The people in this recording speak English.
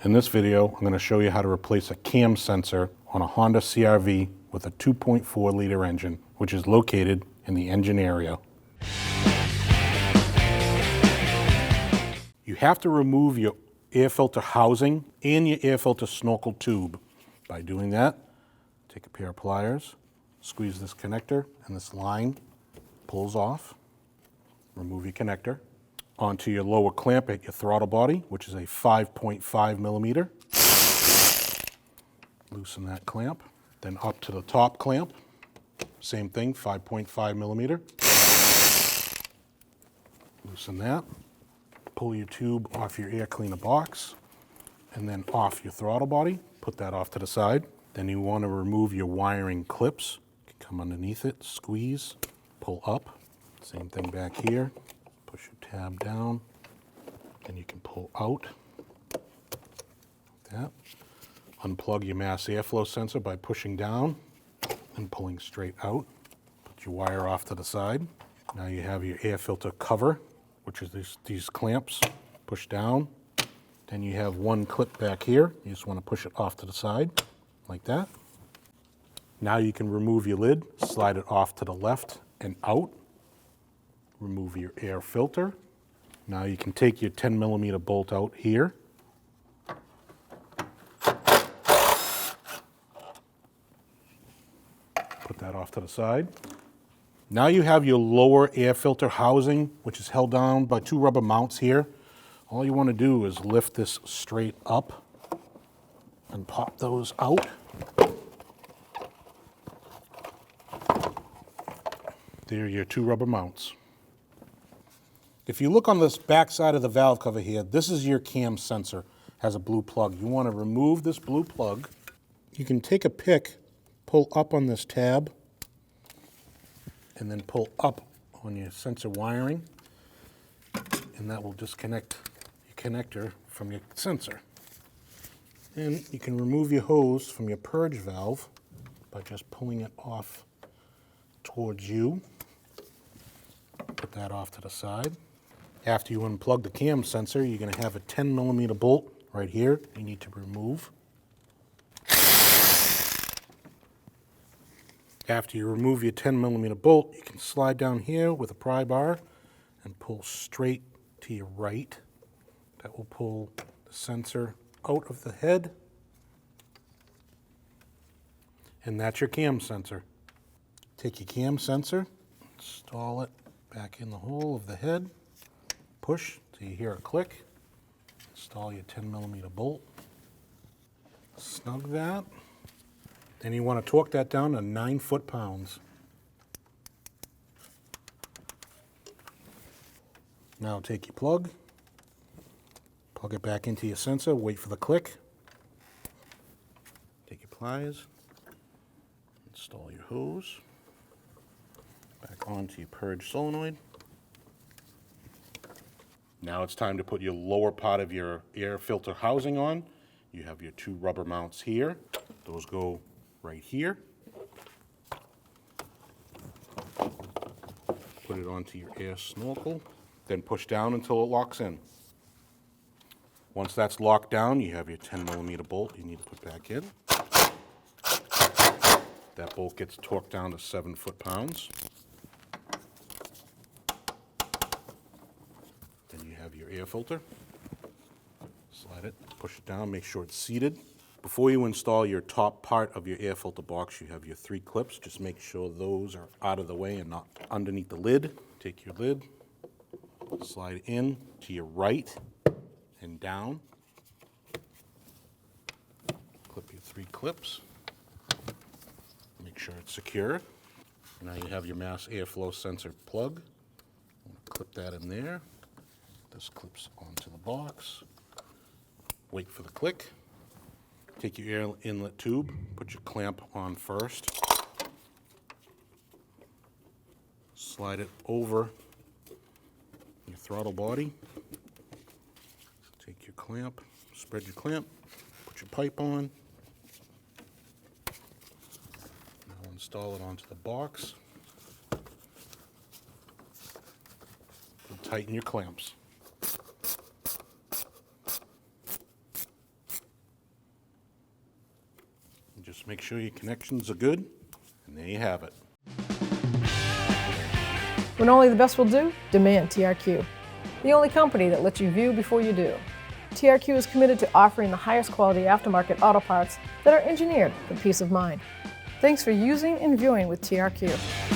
In this video, I'm going to show you how to replace a cam sensor on a Honda CR-V with a 2.4 liter engine, which is located in the engine area. You have to remove your air filter housing and your air filter snorkel tube. By doing that, take a pair of pliers, squeeze this connector, and this line pulls off. Remove your connector. Onto your lower clamp at your throttle body, which is a 5.5 millimeter. Loosen that clamp. Then up to the top clamp, same thing, 5.5 millimeter. Loosen that. Pull your tube off your air cleaner box, and then off your throttle body. Put that off to the side. Then you want to remove your wiring clips. You can come underneath it, squeeze, pull up. Same thing back here. Push your tab down, and you can pull out like that. Unplug your mass airflow sensor by pushing down and pulling straight out. Put your wire off to the side. Now you have your air filter cover, which is these clamps. Push down. Then you have one clip back here. You just want to push it off to the side like that. Now you can remove your lid, slide it off to the left and out. Remove your air filter. Now you can take your 10 millimeter bolt out here. Put that off to the side. Now you have your lower air filter housing, which is held down by two rubber mounts here. All you want to do is lift this straight up and pop those out. There are your two rubber mounts. If you look on this back side of the valve cover here, this is your cam sensor. It has a blue plug. You want to remove this blue plug. You can take a pick, pull up on this tab, and then pull up on your sensor wiring, and that will disconnect your connector from your sensor. And you can remove your hose from your purge valve by just pulling it off towards you. Put that off to the side. After you unplug the cam sensor, you're going to have a 10 millimeter bolt right here you need to remove. After you remove your 10 millimeter bolt, you can slide down here with a pry bar and pull straight to your right. That will pull the sensor out of the head. And that's your cam sensor. Take your cam sensor, install it back in the hole of the head. Push till you hear a click. Install your 10 millimeter bolt. Snug that. Then you want to torque that down to 9 foot-pounds. Now take your plug it back into your sensor, wait for the click. Take your pliers, install your hose, back onto your purge solenoid. Now it's time to put your lower part of your air filter housing on. You have your two rubber mounts here. Those go right here. Put it onto your air snorkel, then push down until it locks in. Once that's locked down, you have your 10 millimeter bolt you need to put back in. That bolt gets torqued down to 7 foot-pounds. Your air filter, slide it, push it down, make sure it's seated. Before you install your top part of your air filter box, you have your 3 clips. Just make sure those are out of the way and not underneath the lid. Take your lid, slide in to your right and down. Clip your 3 clips. Make sure it's secure. Now you have your mass airflow sensor plug. Clip that in there. This clips onto the box. Wait for the click. Take your air inlet tube, put your clamp on first. Slide it over your throttle body. Take your clamp, spread your clamp, put your pipe on. Now install it onto the box. And tighten your clamps. Just make sure your connections are good, and there you have it. When only the best will do, demand TRQ. The only company that lets you view before you do. TRQ is committed to offering the highest quality aftermarket auto parts that are engineered for peace of mind. Thanks for using and viewing with TRQ.